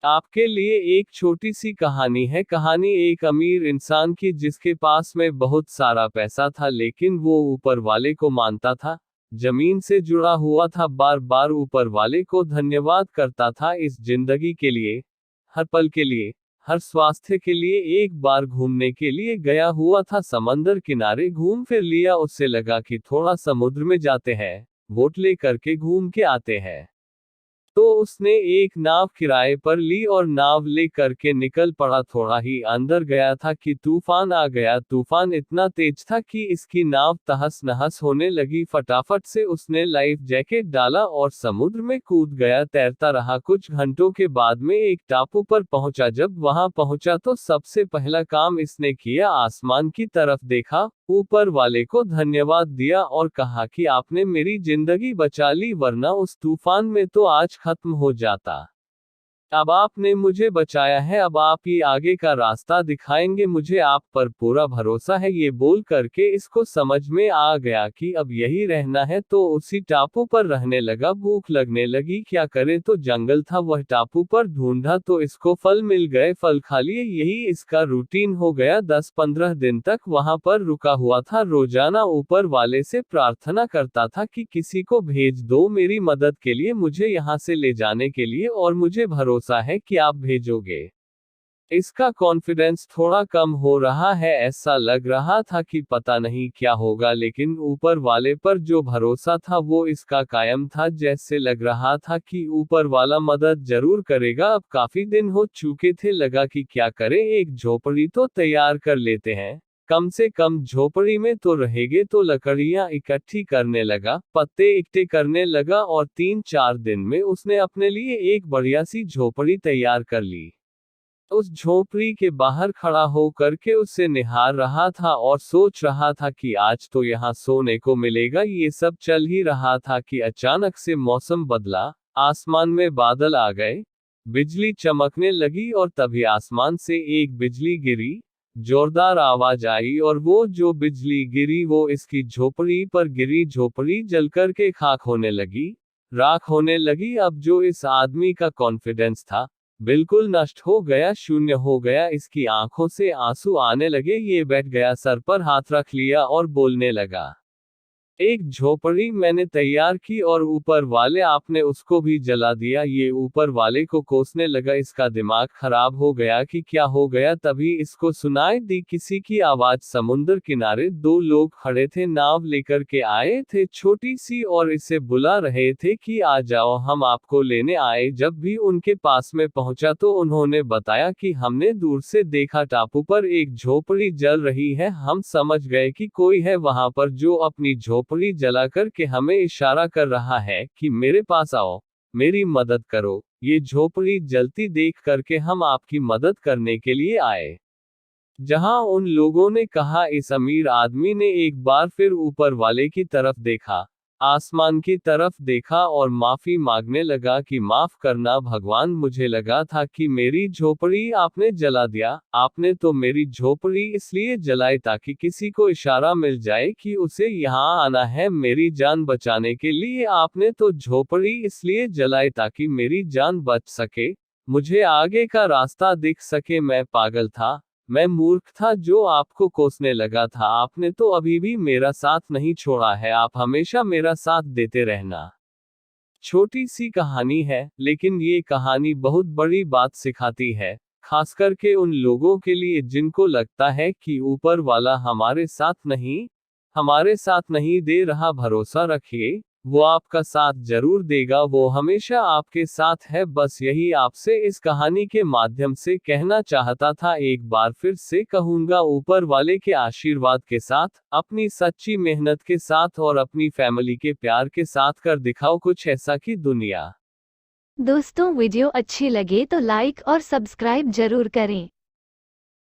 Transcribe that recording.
आपके लिए एक छोटी सी कहानी है। कहानी एक अमीर इंसान की जिसके पास में बहुत सारा पैसा था, लेकिन वो ऊपर वाले को मानता था, जमीन से जुड़ा हुआ था, बार बार ऊपर वाले को धन्यवाद करता था इस जिंदगी के लिए, हर पल के लिए, हर स्वास्थ्य के लिए। एक बार घूमने के लिए गया हुआ था, समंदर किनारे घूम फिर लिया, उससे लगा कि थोड़ा समुद्र में जाते हैं, बोट ले करके घूम के आते हैं। तो उसने एक नाव किराए पर ली और नाव ले करके निकल पड़ा। थोड़ा ही अंदर गया था कि तूफान आ गया। तूफान इतना तेज था कि इसकी नाव तहस नहस होने लगी। फटाफट से उसने लाइफ जैकेट डाला और समुद्र में कूद गया। तैरता रहा, कुछ घंटों के बाद में एक टापू पर पहुंचा। जब वहां पहुंचा तो सबसे पहला काम इसने किया, आसमान की तरफ देखा, ऊपर वाले को धन्यवाद दिया और कहा कि आपने मेरी जिंदगी बचा ली, वरना उस तूफान में तो आज खत्म हो जाता। अब आपने मुझे बचाया है, अब आप ही आगे का रास्ता दिखाएंगे, मुझे आप पर पूरा भरोसा है। ये बोल करके इसको समझ में आ गया कि अब यही रहना है, तो उसी टापू पर रहने लगा। भूख लगने लगी, क्या करे, तो जंगल था, वह टापू पर ढूंढा तो इसको फल मिल गए, फल खा लिए। यही इसका रूटीन हो गया। 10-15 दिन तक वहां पर रुका हुआ था। रोजाना ऊपर वाले से प्रार्थना करता था कि किसी को भेज दो मेरी मदद के लिए, मुझे यहाँ से ले जाने के लिए, और मुझे भरोसा है कि आप भेजोगे। इसका कॉन्फिडेंस थोड़ा कम हो रहा है, ऐसा लग रहा था कि पता नहीं क्या होगा, लेकिन ऊपर वाले पर जो भरोसा था वो इसका कायम था। जैसे लग रहा था कि ऊपर वाला मदद जरूर करेगा। अब काफी दिन हो चुके थे, लगा कि क्या करें, एक झोपड़ी तो तैयार कर लेते हैं, कम से कम झोपड़ी में तो रहेंगे। तो लकड़ियां इकट्ठी करने लगा, पत्ते इकट्ठे करने लगा और 3-4 दिन में उसने अपने लिए एक बढ़िया सी झोपड़ी तैयार कर ली। उस झोपड़ी के बाहर खड़ा हो करके उसे निहार रहा था और सोच रहा था कि आज तो यहाँ सोने को मिलेगा। ये सब चल ही रहा था कि अचानक से मौसम बदला, आसमान में बादल आ गए, बिजली चमकने लगी और तभी आसमान से एक बिजली गिरी, जोरदार आवाज आई और वो जो बिजली गिरी वो इसकी झोपड़ी पर गिरी। झोपड़ी जलकर के खाक होने लगी, राख होने लगी। अब जो इस आदमी का कॉन्फिडेंस था बिल्कुल नष्ट हो गया, शून्य हो गया। इसकी आंखों से आंसू आने लगे। ये बैठ गया, सर पर हाथ रख लिया और बोलने लगा, एक झोपड़ी मैंने तैयार की और ऊपर वाले आपने उसको भी जला दिया। ये ऊपर वाले को कोसने लगा, इसका दिमाग खराब हो गया कि क्या हो गया। तभी इसको सुनाई दी किसी की आवाज। समुद्र किनारे 2 लोग खड़े थे, नाव लेकर के आए थे छोटी सी, और इसे बुला रहे थे कि आ जाओ, हम आपको लेने आए। जब भी उनके पास में पहुंचा तो उन्होंने बताया कि हमने दूर से देखा टापू पर एक झोपड़ी जल रही है, हम समझ गए कि कोई है वहां पर जो अपनी झोपड़ी जलाकर के हमें इशारा कर रहा है कि मेरे पास आओ, मेरी मदद करो। ये झोपड़ी जलती देख करके हम आपकी मदद करने के लिए आए। जहां उन लोगों ने कहा, इस अमीर आदमी ने एक बार फिर ऊपर वाले की तरफ देखा, आसमान की तरफ देखा और माफी मांगने लगा कि माफ करना भगवान, मुझे लगा था कि मेरी झोपड़ी आपने जला दिया। आपने तो मेरी झोपड़ी इसलिए जलाई ताकि किसी को इशारा मिल जाए कि उसे यहाँ आना है मेरी जान बचाने के लिए। आपने तो झोपड़ी इसलिए जलाई ताकि मेरी जान बच सके, मुझे आगे का रास्ता दिख सके। मैं पागल था, मैं मूर्ख था जो आपको कोसने लगा था। आपने तो अभी भी मेरा साथ नहीं छोड़ा है, आप हमेशा मेरा साथ देते रहना। छोटी सी कहानी है, लेकिन ये कहानी बहुत बड़ी बात सिखाती है, खास करके उन लोगों के लिए जिनको लगता है कि ऊपर वाला हमारे साथ नहीं दे रहा। भरोसा रखिए, वो आपका साथ जरूर देगा, वो हमेशा आपके साथ है। बस यही आपसे इस कहानी के माध्यम से कहना चाहता था। एक बार फिर से कहूंगा, ऊपर वाले के आशीर्वाद के साथ, अपनी सच्ची मेहनत के साथ और अपनी फैमिली के प्यार के साथ कर दिखाओ कुछ ऐसा कि दुनिया। दोस्तों वीडियो अच्छी लगे तो लाइक और सब्सक्राइब जरूर करें।